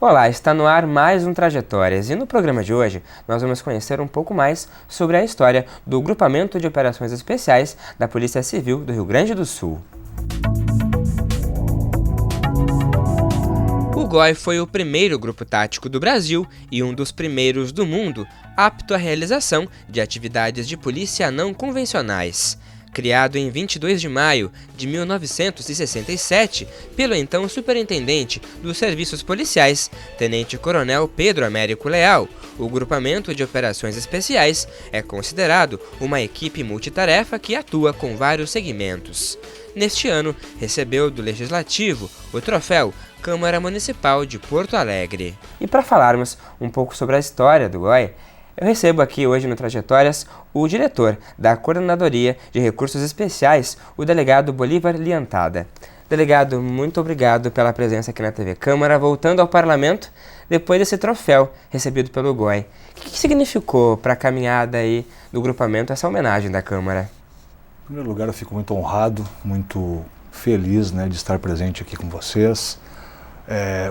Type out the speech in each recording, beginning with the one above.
Olá, está no ar mais um Trajetórias e no programa de hoje nós vamos conhecer um pouco mais sobre a história do Grupamento de Operações Especiais da Polícia Civil do Rio Grande do Sul. O GOI foi o primeiro grupo tático do Brasil e um dos primeiros do mundo apto à realização de atividades de polícia não convencionais. Criado em 22 de maio de 1967 pelo então superintendente dos serviços policiais, Tenente-Coronel Pedro Américo Leal, o Grupamento de Operações Especiais é considerado uma equipe multitarefa que atua com vários segmentos. Neste ano, recebeu do Legislativo o troféu Câmara Municipal de Porto Alegre. E para falarmos um pouco sobre a história do GOI, eu recebo aqui hoje no Trajetórias o diretor da Coordenadoria de Recursos Especiais, o delegado Bolívar Liantada. Delegado, muito obrigado pela presença aqui na TV Câmara, voltando ao Parlamento depois desse troféu recebido pelo GOI. O que significou para a caminhada aí do grupamento essa homenagem da Câmara? Em primeiro lugar, eu fico muito honrado, muito feliz, de estar presente aqui com vocês.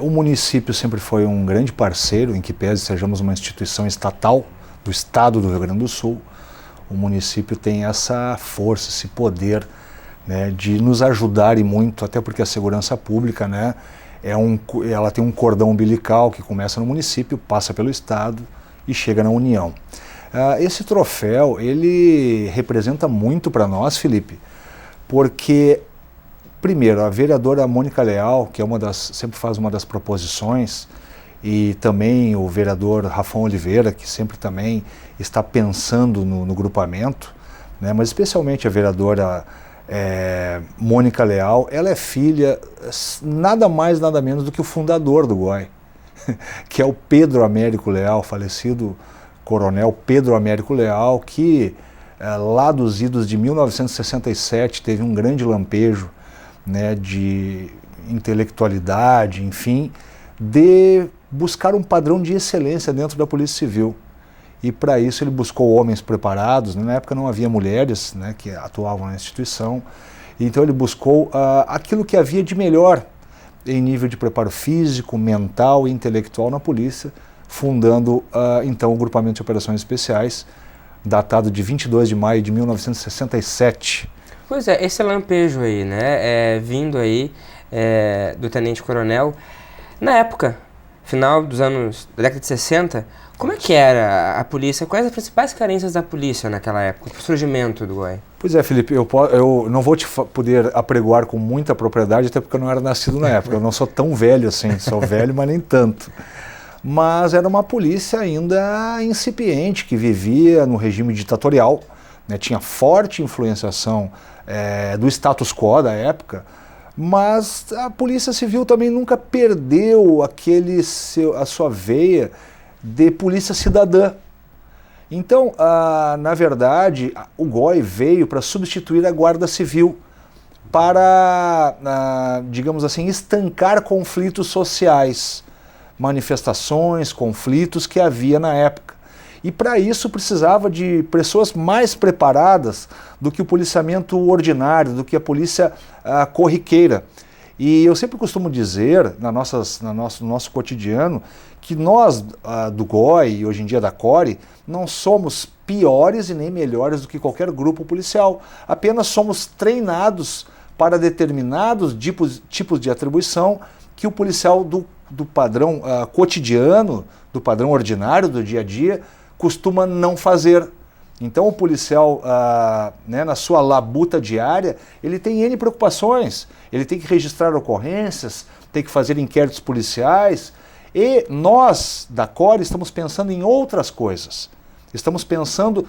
O município sempre foi um grande parceiro, em que pese sejamos uma instituição estatal do estado do Rio Grande do Sul. O município tem essa força, esse poder, de nos ajudar e muito, até porque a segurança pública, ela tem um cordão umbilical que começa no município, passa pelo estado e chega na União. Esse troféu, ele representa muito para nós, Felipe, porque primeiro, a vereadora Mônica Leal, que sempre faz uma das proposições, e também o vereador Rafão Oliveira, que sempre também está pensando no grupamento, mas especialmente a vereadora Mônica Leal, ela é filha, nada mais, nada menos do que o fundador do GOI, que é o Pedro Américo Leal, falecido coronel Pedro Américo Leal, que lá dos idos de 1967 teve um grande lampejo, de intelectualidade, enfim, de buscar um padrão de excelência dentro da Polícia Civil. E para isso ele buscou homens preparados, na época não havia mulheres que atuavam na instituição, então ele buscou aquilo que havia de melhor em nível de preparo físico, mental e intelectual na polícia, fundando então o Grupamento de Operações Especiais, datado de 22 de maio de 1967. Pois é, esse lampejo aí, vindo aí do Tenente-Coronel, na época, final dos anos da década de 60, como é que era a polícia? Quais as principais carências da polícia naquela época, o surgimento do GOI? Pois é, Felipe, eu não vou te poder apregoar com muita propriedade, até porque eu não era nascido na época, eu não sou tão velho assim, sou velho, mas nem tanto. Mas era uma polícia ainda incipiente, que vivia no regime ditatorial, tinha forte influenciação do status quo da época, mas a Polícia Civil também nunca perdeu a sua veia de polícia cidadã. Então, na verdade, o GOI veio para substituir a Guarda Civil, para, digamos assim, estancar conflitos sociais, manifestações, conflitos que havia na época. E para isso precisava de pessoas mais preparadas do que o policiamento ordinário, do que a polícia corriqueira. E eu sempre costumo dizer, no nosso cotidiano, que nós do GOI e hoje em dia da CORE não somos piores e nem melhores do que qualquer grupo policial. Apenas somos treinados para determinados tipos de atribuição que o policial do padrão cotidiano, do padrão ordinário, do dia a dia, costuma não fazer. Então o policial, na sua labuta diária, ele tem N preocupações, ele tem que registrar ocorrências, tem que fazer inquéritos policiais, e nós, da CORE, estamos pensando em outras coisas. Estamos pensando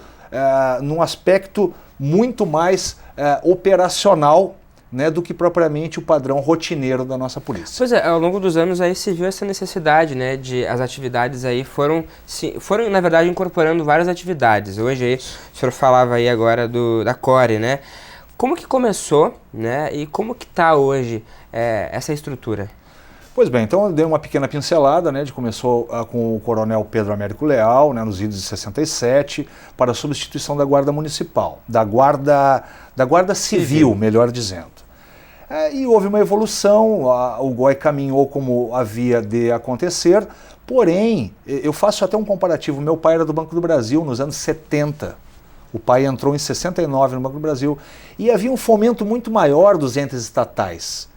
num aspecto muito mais operacional, do que propriamente o padrão rotineiro da nossa polícia. Pois é, ao longo dos anos aí se viu essa necessidade, de as atividades aí foram na verdade incorporando várias atividades. Hoje aí, o senhor falava aí agora da CORE, Como que começou, e como que está hoje essa estrutura? Pois bem, então eu dei uma pequena pincelada, começou com o coronel Pedro Américo Leal, nos idos de 67, para a substituição da Guarda Municipal, da Guarda Civil, melhor dizendo. E houve uma evolução, o GOI caminhou como havia de acontecer, porém, eu faço até um comparativo, meu pai era do Banco do Brasil nos anos 70, o pai entrou em 69 no Banco do Brasil, e havia um fomento muito maior dos entes estatais.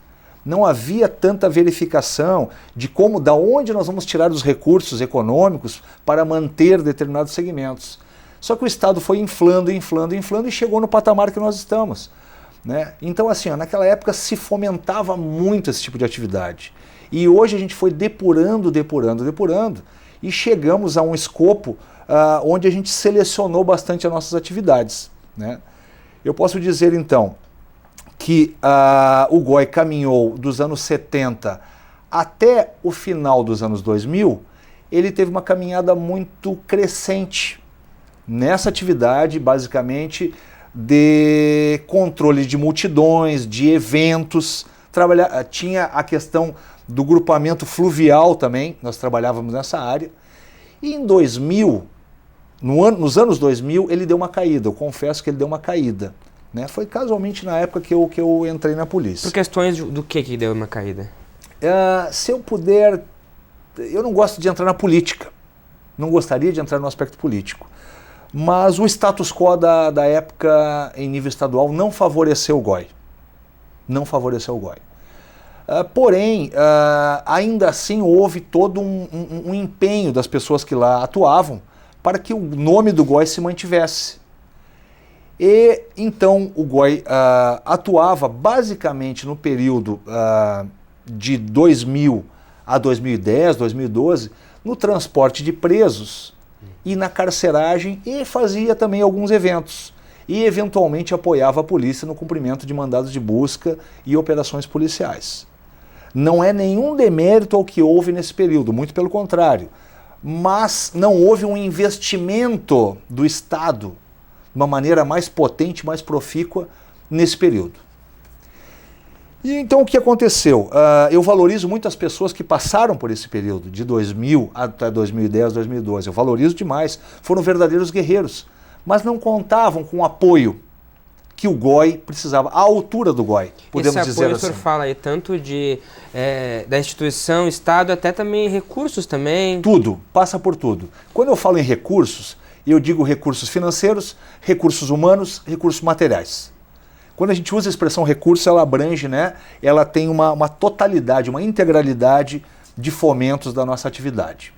Não havia tanta verificação de como, da onde nós vamos tirar os recursos econômicos para manter determinados segmentos. Só que o Estado foi inflando, inflando, inflando e chegou no patamar que nós estamos. Né? Então, assim, naquela época se fomentava muito esse tipo de atividade. E hoje a gente foi depurando, depurando, depurando e chegamos a um escopo onde a gente selecionou bastante as nossas atividades. Né? Eu posso dizer, então, que o GOI caminhou dos anos 70 até o final dos anos 2000, ele teve uma caminhada muito crescente nessa atividade, basicamente, de controle de multidões, de eventos. Tinha a questão do grupamento fluvial também, nós trabalhávamos nessa área. E em 2000, nos anos 2000, ele deu uma caída, eu confesso que ele deu uma caída. Né? Foi casualmente na época que eu entrei na polícia. Por questões do que deu uma caída? Se eu puder, eu não gosto de entrar na política, não gostaria de entrar no aspecto político. Mas o status quo da época em nível estadual não favoreceu o GOI. Não favoreceu o GOI. Porém, ainda assim houve todo um empenho das pessoas que lá atuavam para que o nome do GOI se mantivesse. E então o GOI atuava basicamente no período de 2000 a 2010, 2012, no transporte de presos e na carceragem, e fazia também alguns eventos. E eventualmente apoiava a polícia no cumprimento de mandados de busca e operações policiais. Não é nenhum demérito ao que houve nesse período, muito pelo contrário. Mas não houve um investimento do Estado de uma maneira mais potente, mais profícua nesse período. E então o que aconteceu? Eu valorizo muito as pessoas que passaram por esse período, de 2000 até 2010, 2012. Eu valorizo demais. Foram verdadeiros guerreiros, mas não contavam com o apoio que o GOI precisava, à altura do GOI, podemos dizer assim. Esse apoio o senhor fala aí tanto da instituição, Estado, até também recursos também? Tudo, passa por tudo. Quando eu falo em recursos, eu digo recursos financeiros, recursos humanos, recursos materiais. Quando a gente usa a expressão recurso, ela abrange, né? Ela tem uma totalidade, uma integralidade de fomentos da nossa atividade.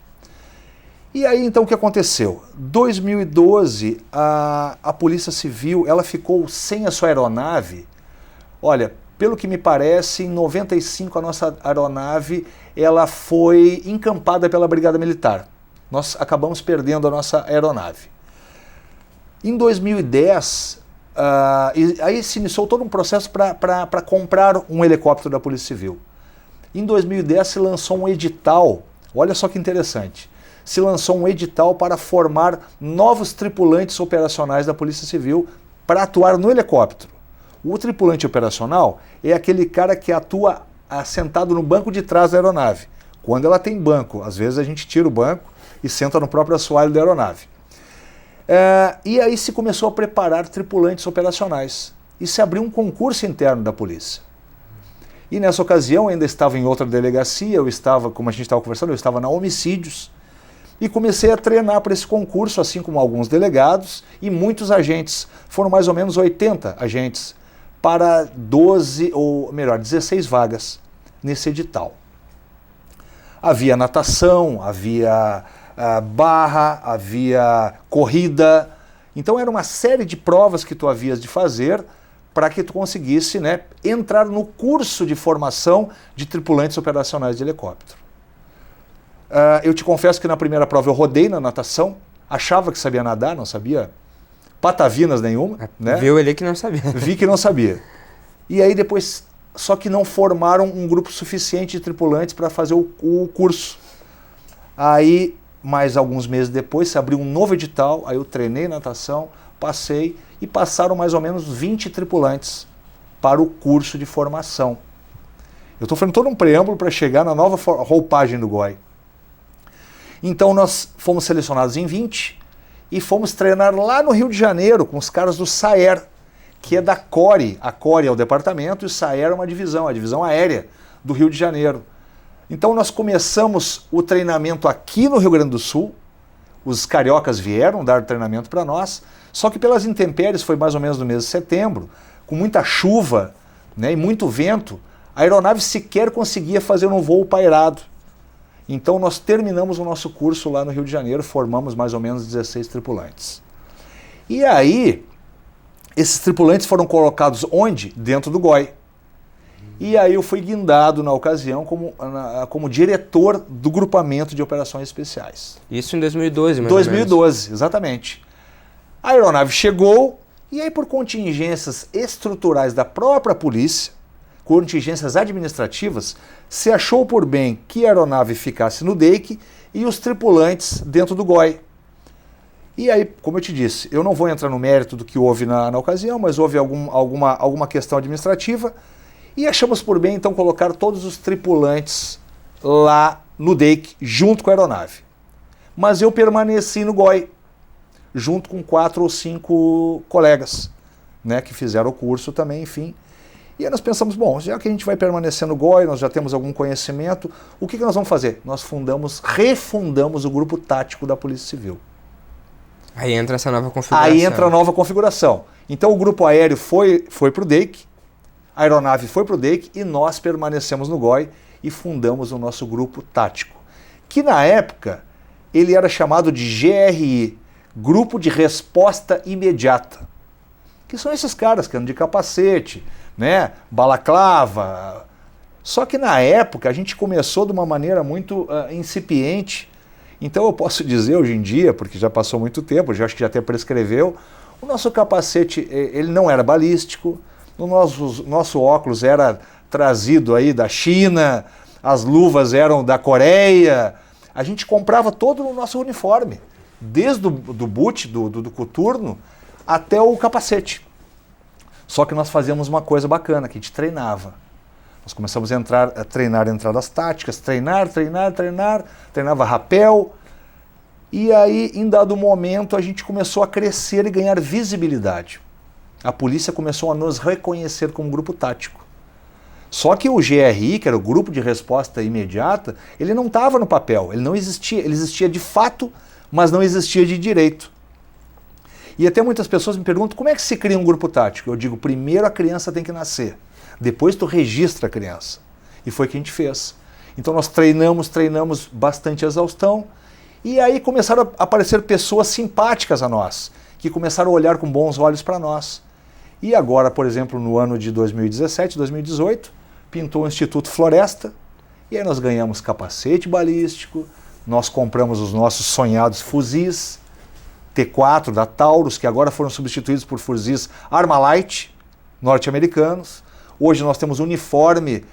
E aí, então, o que aconteceu? 2012, a Polícia Civil, ela ficou sem a sua aeronave. Olha, pelo que me parece, em 95 a nossa aeronave, ela foi encampada pela Brigada Militar. Nós acabamos perdendo a nossa aeronave. Em 2010... aí se iniciou todo um processo para comprar um helicóptero da Polícia Civil. Em 2010 se lançou um edital, olha só que interessante, se lançou um edital para formar novos tripulantes operacionais da Polícia Civil para atuar no helicóptero. O tripulante operacional é aquele cara que atua sentado no banco de trás da aeronave. Quando ela tem banco, às vezes a gente tira o banco e senta no próprio assoalho da aeronave. E aí se começou a preparar tripulantes operacionais. E se abriu um concurso interno da polícia. E nessa ocasião eu ainda estava em outra delegacia, eu estava, como a gente estava conversando, eu estava na Homicídios, e comecei a treinar para esse concurso, assim como alguns delegados e muitos agentes. Foram mais ou menos 80 agentes para 16 vagas nesse edital. Havia natação, havia barra, havia corrida. Então era uma série de provas que tu havias de fazer para que tu conseguisse, né, entrar no curso de formação de tripulantes operacionais de helicóptero. Eu te confesso que na primeira prova eu rodei na natação, achava que sabia nadar, não sabia patavinas nenhuma. Né? Viu ali que não sabia. Vi que não sabia. E aí depois, só que não formaram um grupo suficiente de tripulantes para fazer o curso. Aí, mais alguns meses depois, se abriu um novo edital, aí eu treinei natação, passei, e passaram mais ou menos 20 tripulantes para o curso de formação. Eu estou fazendo todo um preâmbulo para chegar na nova roupagem do GOI. Então nós fomos selecionados em 20 e fomos treinar lá no Rio de Janeiro com os caras do SAER, que é da CORE. A CORE é o departamento e o SAER é uma divisão, a divisão aérea do Rio de Janeiro. Então nós começamos o treinamento aqui no Rio Grande do Sul, os cariocas vieram dar treinamento para nós, só que pelas intempéries, foi mais ou menos no mês de setembro, com muita chuva, né, e muito vento, a aeronave sequer conseguia fazer um voo pairado. Então nós terminamos o nosso curso lá no Rio de Janeiro, formamos mais ou menos 16 tripulantes. E aí, esses tripulantes foram colocados onde? Dentro do GOI. E aí eu fui guindado na ocasião como diretor do grupamento de operações especiais. Isso em 2012, mais 2012, exatamente. A aeronave chegou e aí por contingências estruturais da própria polícia, contingências administrativas, se achou por bem que a aeronave ficasse no DEIC e os tripulantes dentro do GOI. E aí, como eu te disse, eu não vou entrar no mérito do que houve na ocasião, mas houve alguma questão administrativa e achamos por bem, então, colocar todos os tripulantes lá no DEIC, junto com a aeronave. Mas eu permaneci no GOI, junto com 4 ou 5 colegas, né, que fizeram o curso também, enfim. E aí nós pensamos, bom, já que a gente vai permanecer no GOI, nós já temos algum conhecimento, o que nós vamos fazer? Nós refundamos o grupo tático da Polícia Civil. Aí entra essa nova configuração. Aí entra a nova configuração. Então o grupo aéreo foi para o DEIC, a aeronave foi para o DEIC e nós permanecemos no GOI e fundamos o nosso grupo tático, que na época ele era chamado de GRI, Grupo de Resposta Imediata, que são esses caras que andam de capacete, né, balaclava. Só que na época a gente começou de uma maneira muito incipiente. Então eu posso dizer hoje em dia, porque já passou muito tempo, já acho que já até prescreveu, o nosso capacete ele não era balístico, o nosso óculos era trazido aí da China, as luvas eram da Coreia, a gente comprava todo o nosso uniforme, desde do boot, do coturno, até o capacete. Só que nós fazíamos uma coisa bacana, que a gente treinava. Nós começamos a treinar entradas táticas, treinava rapel. E aí, em dado momento, a gente começou a crescer e ganhar visibilidade. A polícia começou a nos reconhecer como grupo tático. Só que o GRI, que era o Grupo de Resposta Imediata, ele não estava no papel, ele não existia. Ele existia de fato, mas não existia de direito. E até muitas pessoas me perguntam, como é que se cria um grupo tático? Eu digo, primeiro a criança tem que nascer, depois tu registra a criança. E foi o que a gente fez. Então nós treinamos bastante exaustão, e aí começaram a aparecer pessoas simpáticas a nós, que começaram a olhar com bons olhos para nós. E agora, por exemplo, no ano de 2017, 2018, pintou o Instituto Floresta, e aí nós ganhamos capacete balístico, nós compramos os nossos sonhados fuzis, T4 da Taurus, que agora foram substituídos por fuzis Armalite, norte-americanos. Hoje nós temos uniforme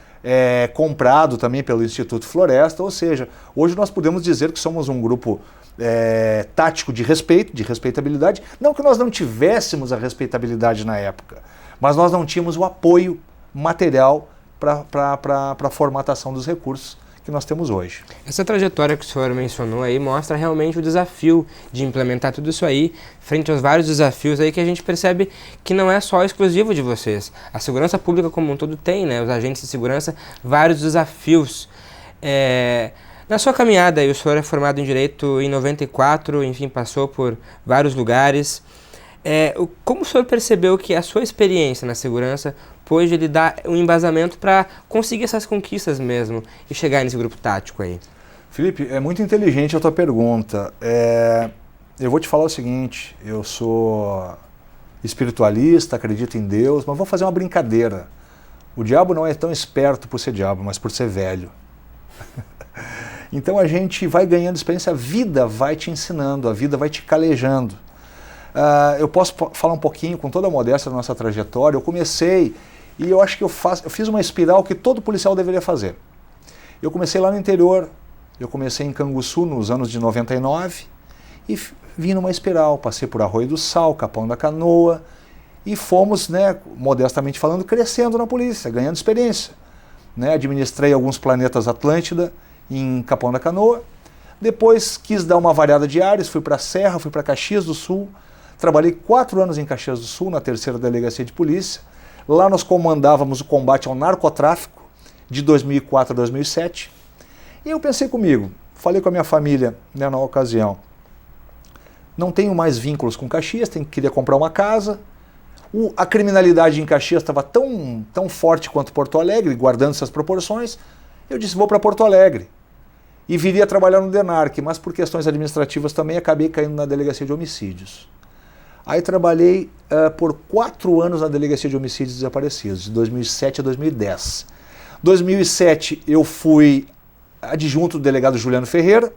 comprado também pelo Instituto Floresta, ou seja, hoje nós podemos dizer que somos um grupo tático de respeito, de respeitabilidade. Não que nós não tivéssemos a respeitabilidade na época, mas nós não tínhamos o apoio material para a formatação dos recursos que nós temos hoje. Essa trajetória que o senhor mencionou aí mostra realmente o desafio de implementar tudo isso aí, frente aos vários desafios aí que a gente percebe que não é só exclusivo de vocês. A segurança pública como um todo tem, né, os agentes de segurança, vários desafios. Na sua caminhada, o senhor é formado em Direito em 94, enfim, passou por vários lugares. Como o senhor percebeu que a sua experiência na segurança pôde lhe dar um embasamento para conseguir essas conquistas mesmo e chegar nesse grupo tático aí? Felipe, é muito inteligente a tua pergunta. Eu vou te falar o seguinte, eu sou espiritualista, acredito em Deus, mas vou fazer uma brincadeira. O diabo não é tão esperto por ser diabo, mas por ser velho. Então a gente vai ganhando experiência, a vida vai te ensinando, a vida vai te calejando. Eu posso falar um pouquinho, com toda a modéstia da nossa trajetória. Eu comecei, e eu acho que eu fiz uma espiral que todo policial deveria fazer. Eu comecei lá no interior, eu comecei em Canguçu nos anos de 99, e vim numa espiral, passei por Arroio do Sal, Capão da Canoa, e fomos, né, modestamente falando, crescendo na polícia, ganhando experiência. Administrei alguns planetas Atlântida em Capão da Canoa, depois quis dar uma variada de áreas, fui para a Serra, fui para Caxias do Sul, Trabalhei 4 anos em Caxias do Sul, na 3ª Delegacia de Polícia. Lá nós comandávamos o combate ao narcotráfico de 2004 a 2007. E eu pensei comigo, falei com a minha família, né, na ocasião, não tenho mais vínculos com Caxias, queria comprar uma casa. A criminalidade em Caxias estava tão forte quanto Porto Alegre, guardando essas proporções. Eu disse, vou para Porto Alegre. E viria trabalhar no DENARC, mas por questões administrativas também acabei caindo na Delegacia de Homicídios. Aí trabalhei por 4 anos na Delegacia de Homicídios e Desaparecidos, de 2007 a 2010. 2007 eu fui adjunto do delegado Juliano Ferreira.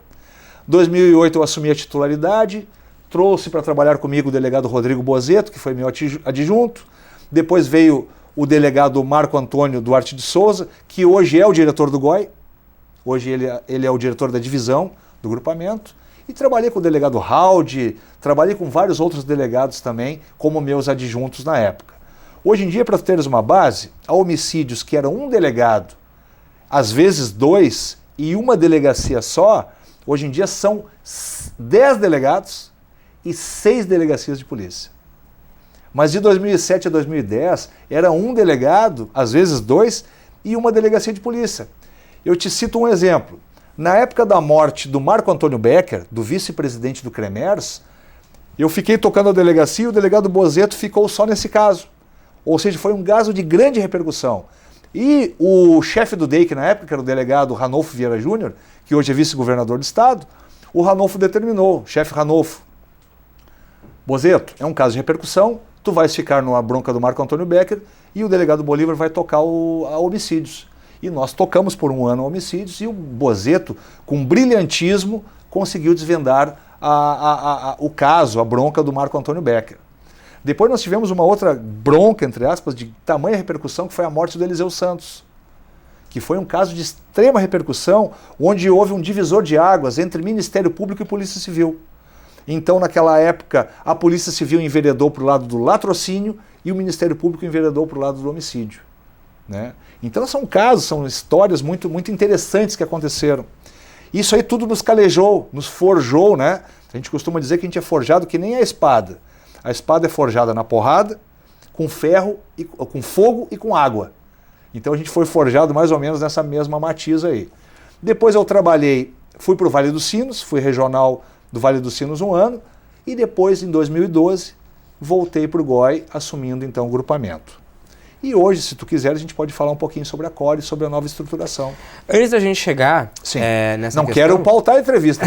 2008 eu assumi a titularidade, trouxe para trabalhar comigo o delegado Rodrigo Bozeto, que foi meu adjunto. Depois veio o delegado Marco Antônio Duarte de Souza, que hoje é o diretor do GOI. Hoje ele é o diretor da divisão do grupamento. E trabalhei com o delegado Raud, trabalhei com vários outros delegados também, como meus adjuntos na época. Hoje em dia, para teres uma base, há homicídios que eram um delegado, às vezes 2, e uma delegacia só, hoje em dia são 10 delegados e 6 delegacias de polícia. Mas de 2007 a 2010, era um delegado, às vezes 2, e uma delegacia de polícia. Eu te cito um exemplo. Na época da morte do Marco Antônio Becker, do vice-presidente do CREMERS, eu fiquei tocando a delegacia e o delegado Bozeto ficou só nesse caso. Ou seja, foi um caso de grande repercussão. E o chefe do DEIC na época, que era o delegado Ranolfo Vieira Júnior, que hoje é vice-governador do estado, o Ranolfo determinou, chefe Ranolfo, Bozeto, é um caso de repercussão, tu vais ficar na bronca do Marco Antônio Becker e o delegado Bolívar vai tocar a homicídios. E nós tocamos por 1 ano a homicídios e o Bozeto, com brilhantismo, conseguiu desvendar o caso, a bronca do Marco Antônio Becker. Depois nós tivemos uma outra bronca, entre aspas, de tamanha repercussão, que foi a morte do Eliseu Santos, que foi um caso de extrema repercussão, onde houve um divisor de águas entre Ministério Público e Polícia Civil. Então, naquela época, a Polícia Civil enveredou para o lado do latrocínio e o Ministério Público enveredou para o lado do homicídio. Né? Então são casos, são histórias muito interessantes que aconteceram. Isso aí tudo nos calejou, nos forjou, né? A gente costuma dizer que a gente é forjado que nem a espada. A espada é forjada na porrada, com ferro, com fogo e com água. Então a gente foi forjado mais ou menos nessa mesma matiz aí. Depois eu trabalhei, fui para o Vale dos Sinos, fui regional do Vale dos Sinos 1 ano, e depois, em 2012, voltei para o GOI, assumindo então o grupamento. E hoje, se tu quiser, a gente pode falar um pouquinho sobre a CORE e sobre a nova estruturação. Antes da gente chegar nessa não questão... quero pautar a entrevista,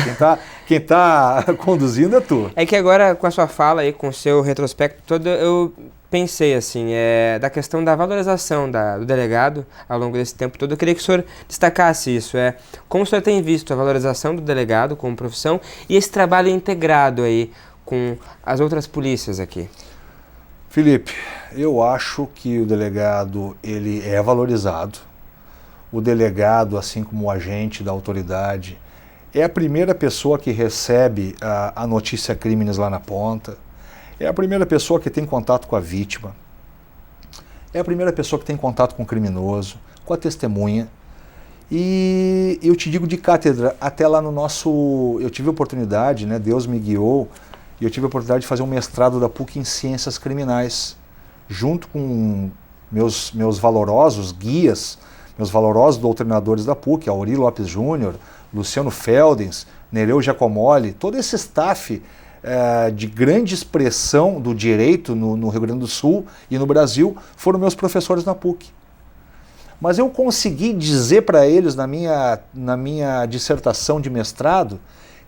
quem tá conduzindo é tu. É que agora, com a sua fala aí, com o seu retrospecto todo, eu pensei assim, da questão da valorização do delegado ao longo desse tempo todo. Eu queria que o senhor destacasse isso. Como o senhor tem visto a valorização do delegado como profissão e esse trabalho integrado aí com as outras polícias aqui? Felipe, eu acho que o delegado ele é valorizado. O delegado, assim como o agente da autoridade, é a primeira pessoa que recebe a notícia crimes lá na ponta, é a primeira pessoa que tem contato com a vítima, é a primeira pessoa que tem contato com o criminoso, com a testemunha. E eu te digo de cátedra, até lá no nosso... Eu tive a oportunidade, né, Deus me guiou, e eu tive a oportunidade de fazer um mestrado da PUC em Ciências Criminais, junto com meus valorosos guias, meus valorosos doutrinadores da PUC, Auri Lopes Júnior, Luciano Feldens, Nereu Giacomoli, todo esse staff de grande expressão do direito no Rio Grande do Sul e no Brasil, foram meus professores na PUC. Mas eu consegui dizer para eles, na minha dissertação de mestrado,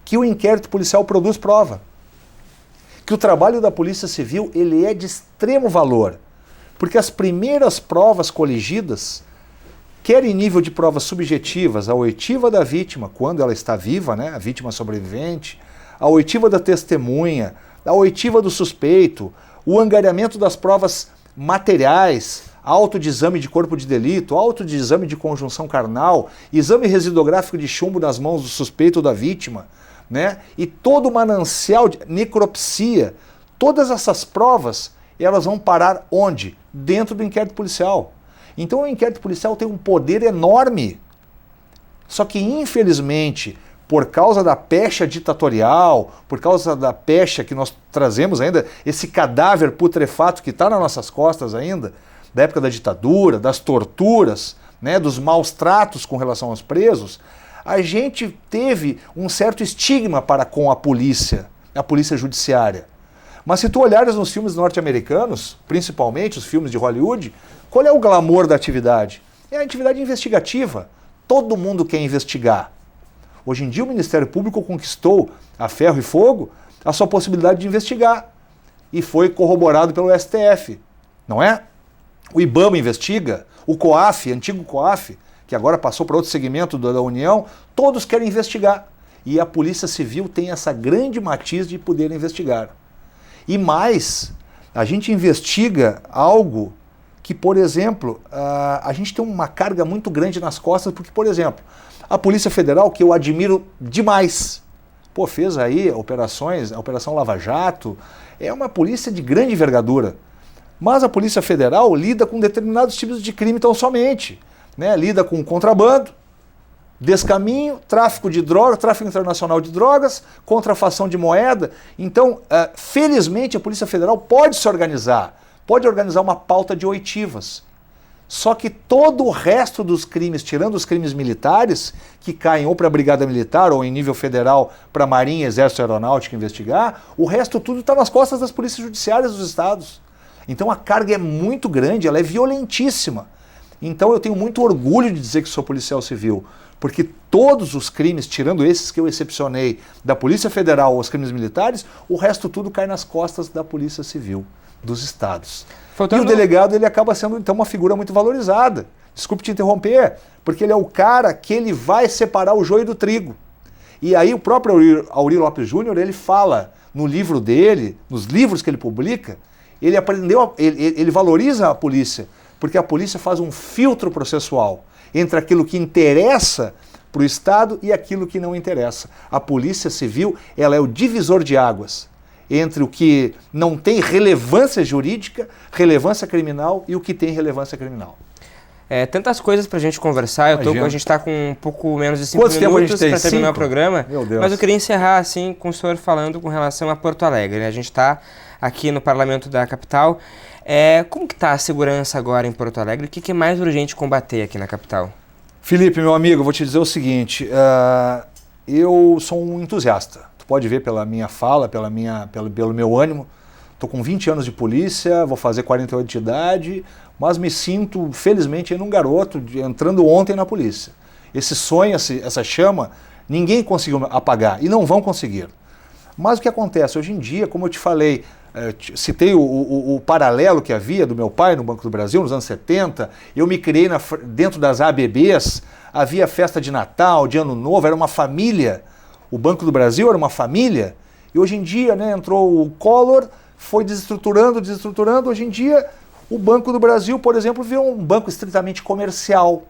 que o inquérito policial produz prova. Que o trabalho da Polícia Civil ele é de extremo valor, porque as primeiras provas coligidas, quer em nível de provas subjetivas, a oitiva da vítima, quando ela está viva, né, a vítima sobrevivente, a oitiva da testemunha, a oitiva do suspeito, o angariamento das provas materiais, auto de exame de corpo de delito, auto de exame de conjunção carnal, exame residográfico de chumbo nas mãos do suspeito ou da vítima, né? E todo o manancial de necropsia, todas essas provas, elas vão parar onde? Dentro do inquérito policial. Então o inquérito policial tem um poder enorme. Só que, infelizmente, por causa da pecha ditatorial, por causa da pecha que nós trazemos ainda, esse cadáver putrefato que está nas nossas costas ainda, da época da ditadura, das torturas, né, dos maus tratos com relação aos presos, a gente teve um certo estigma para com a polícia judiciária. Mas se tu olhares nos filmes norte-americanos, principalmente os filmes de Hollywood, qual é o glamour da atividade? É a atividade investigativa. Todo mundo quer investigar. Hoje em dia o Ministério Público conquistou a ferro e fogo a sua possibilidade de investigar. E foi corroborado pelo STF, não é? O IBAMA investiga, o COAF, antigo COAF, que agora passou para outro segmento da União, todos querem investigar. E a Polícia Civil tem essa grande matiz de poder investigar. E mais, a gente investiga algo que, por exemplo, a gente tem uma carga muito grande nas costas, porque, por exemplo, a Polícia Federal, que eu admiro demais, fez aí operações, a Operação Lava Jato, é uma polícia de grande envergadura. Mas a Polícia Federal lida com determinados tipos de crime tão somente, né? Lida com contrabando, descaminho, tráfico de drogas, tráfico internacional de drogas, contrafação de moeda. Então, felizmente, a Polícia Federal pode se organizar, pode organizar uma pauta de oitivas. Só que todo o resto dos crimes, tirando os crimes militares, que caem ou para a Brigada Militar ou em nível federal para a Marinha, Exército e Aeronáutica investigar, o resto tudo está nas costas das polícias judiciárias dos estados. Então a carga é muito grande, ela é violentíssima. Então eu tenho muito orgulho de dizer que sou policial civil, porque todos os crimes, tirando esses que eu excepcionei, da Polícia Federal ou os crimes militares, o resto tudo cai nas costas da Polícia Civil, dos estados. E o delegado ele acaba sendo então uma figura muito valorizada. Desculpe te interromper, porque ele é o cara que ele vai separar o joio do trigo. E aí o próprio Aurí Lopes Júnior, ele fala no livro dele, nos livros que ele publica, ele aprendeu, ele valoriza a polícia, porque a polícia faz um filtro processual entre aquilo que interessa para o Estado e aquilo que não interessa. A Polícia Civil, ela é o divisor de águas entre o que não tem relevância jurídica, relevância criminal e o que tem relevância criminal. Tantas coisas pra gente conversar, a gente tá com um pouco menos de 5 minutos para terminar o programa, Meu Deus. Mas eu queria encerrar assim com o senhor falando com relação a Porto Alegre, né? A gente está aqui no Parlamento da capital. Como que está a segurança agora em Porto Alegre? O que é mais urgente combater aqui na capital? Felipe, meu amigo, eu vou te dizer o seguinte, eu sou um entusiasta. Tu pode ver pela minha fala, pelo meu ânimo. Estou com 20 anos de polícia, vou fazer 48 de idade, mas me sinto, felizmente, ainda um garoto entrando ontem na polícia. Esse sonho, essa chama, ninguém conseguiu apagar e não vão conseguir. Mas o que acontece? Hoje em dia, como eu te falei, citei o paralelo que havia do meu pai no Banco do Brasil nos anos 70, eu me criei dentro das ABBs, havia festa de Natal, de Ano Novo, era uma família. O Banco do Brasil era uma família, e hoje em dia, né, entrou o Collor, foi desestruturando, hoje em dia o Banco do Brasil, por exemplo, virou um banco estritamente comercial.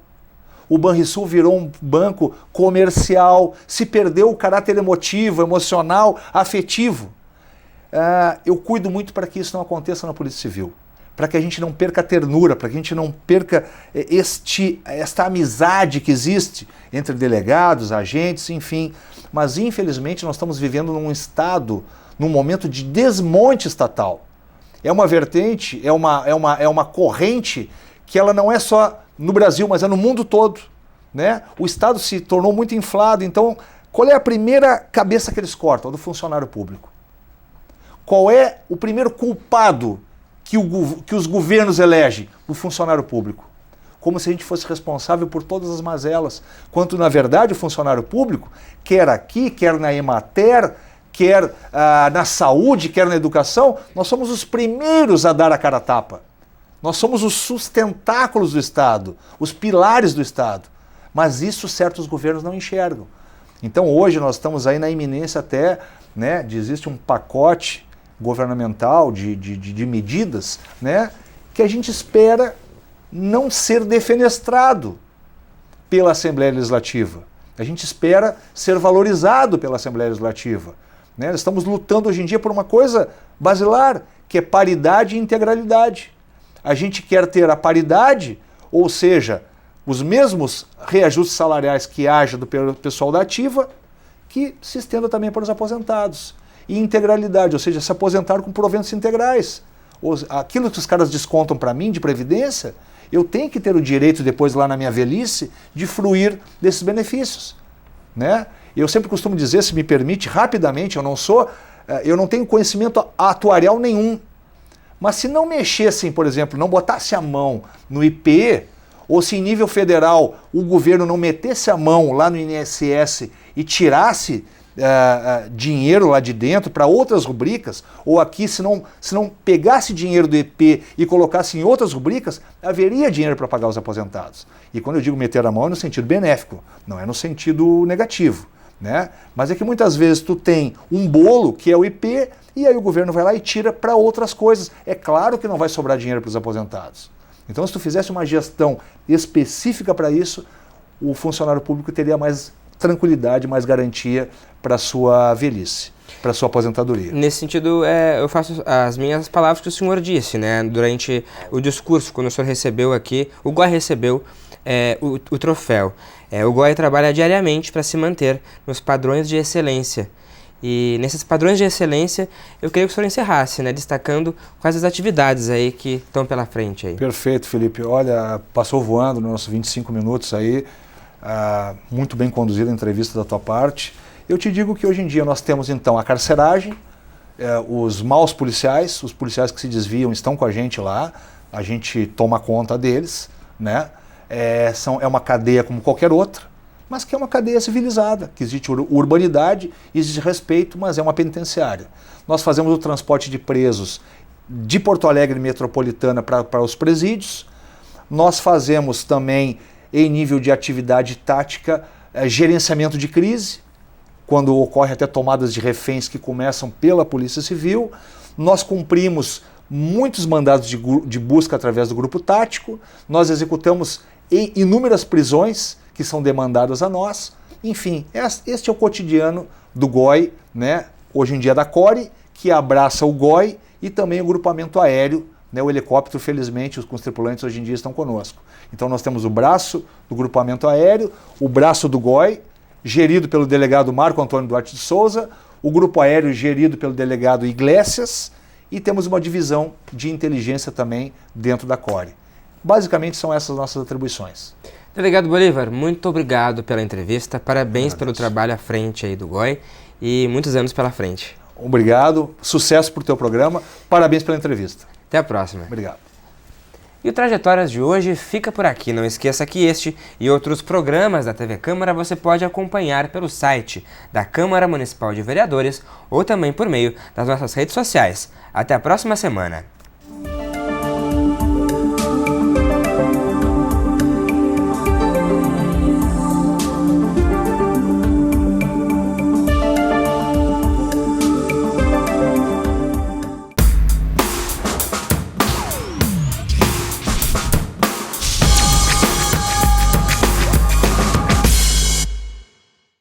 O Banrisul virou um banco comercial, se perdeu o caráter emotivo, emocional, afetivo. Eu cuido muito para que isso não aconteça na Polícia Civil, para que a gente não perca a ternura, para que a gente não perca esta amizade que existe entre delegados, agentes, enfim. Mas, infelizmente, nós estamos vivendo num momento de desmonte estatal. É uma vertente, é uma corrente que ela não é só no Brasil, mas é no mundo todo, né? O Estado se tornou muito inflado, então qual é a primeira cabeça que eles cortam? A do funcionário público. Qual é o primeiro culpado que os governos elegem? O funcionário público. Como se a gente fosse responsável por todas as mazelas, quando na verdade o funcionário público, quer aqui, quer na Emater, quer na saúde, quer na educação, nós somos os primeiros a dar a cara a tapa. Nós somos os sustentáculos do Estado, os pilares do Estado. Mas isso certos governos não enxergam. Então hoje nós estamos aí na iminência até, né, existe um pacote governamental de medidas, né, que a gente espera não ser defenestrado pela Assembleia Legislativa. A gente espera ser valorizado pela Assembleia Legislativa. Né? Estamos lutando hoje em dia por uma coisa basilar, que é paridade e integralidade. A gente quer ter a paridade, ou seja, os mesmos reajustes salariais que haja do pessoal da ativa que se estenda também para os aposentados. E integralidade, ou seja, se aposentar com proventos integrais. Aquilo que os caras descontam para mim de previdência, eu tenho que ter o direito depois lá na minha velhice de fruir desses benefícios, né? Eu sempre costumo dizer, se me permite, rapidamente, eu não tenho conhecimento atuarial nenhum, mas se não mexessem, por exemplo, não botasse a mão no IP, ou se em nível federal o governo não metesse a mão lá no INSS e tirasse dinheiro lá de dentro para outras rubricas, ou aqui se não pegasse dinheiro do EP e colocasse em outras rubricas, haveria dinheiro para pagar os aposentados. E quando eu digo meter a mão é no sentido benéfico, não é no sentido negativo, né? Mas é que muitas vezes tu tem um bolo que é o IP e aí o governo vai lá e tira para outras coisas. É claro que não vai sobrar dinheiro para os aposentados. Então se tu fizesse uma gestão específica para isso, o funcionário público teria mais tranquilidade, mais garantia para a sua velhice, para a sua aposentadoria. Nesse sentido, eu faço as minhas palavras que o senhor disse, né? Durante o discurso, quando o senhor recebeu aqui, o GOI recebeu o troféu. O GOI trabalha diariamente para se manter nos padrões de excelência. E nesses padrões de excelência, eu queria que o senhor encerrasse, né? Destacando quais as atividades aí que estão pela frente aí. Perfeito, Felipe. Olha, passou voando nos nossos 25 minutos aí. Muito bem conduzida a entrevista da tua parte. Eu te digo que hoje em dia nós temos então a carceragem, os maus policiais, os policiais que se desviam estão com a gente lá, a gente toma conta deles, né? É uma cadeia como qualquer outra, mas que é uma cadeia civilizada, que existe urbanidade, existe respeito, mas é uma penitenciária. Nós fazemos o transporte de presos de Porto Alegre metropolitana para os presídios, nós fazemos também em nível de atividade tática, gerenciamento de crise, quando ocorre até tomadas de reféns que começam pela Polícia Civil. Nós cumprimos muitos mandados de busca através do grupo tático, nós executamos inúmeras prisões que são demandadas a nós. Enfim, este é o cotidiano do GOI, né? Hoje em dia da CORE, que abraça o GOI e também o grupamento aéreo, né? O helicóptero, felizmente, com os tripulantes hoje em dia estão conosco. Então nós temos o braço do grupamento aéreo, o braço do GOI, gerido pelo delegado Marco Antônio Duarte de Souza, o grupo aéreo gerido pelo delegado Iglesias, e temos uma divisão de inteligência também dentro da CORE. Basicamente são essas nossas atribuições. Delegado Bolívar, muito obrigado pela entrevista, parabéns pelo trabalho à frente aí do GOI e muitos anos pela frente. Obrigado, sucesso para o teu programa, parabéns pela entrevista. Até a próxima. Obrigado. E o Trajetórias de hoje fica por aqui. Não esqueça que este e outros programas da TV Câmara você pode acompanhar pelo site da Câmara Municipal de Vereadores ou também por meio das nossas redes sociais. Até a próxima semana.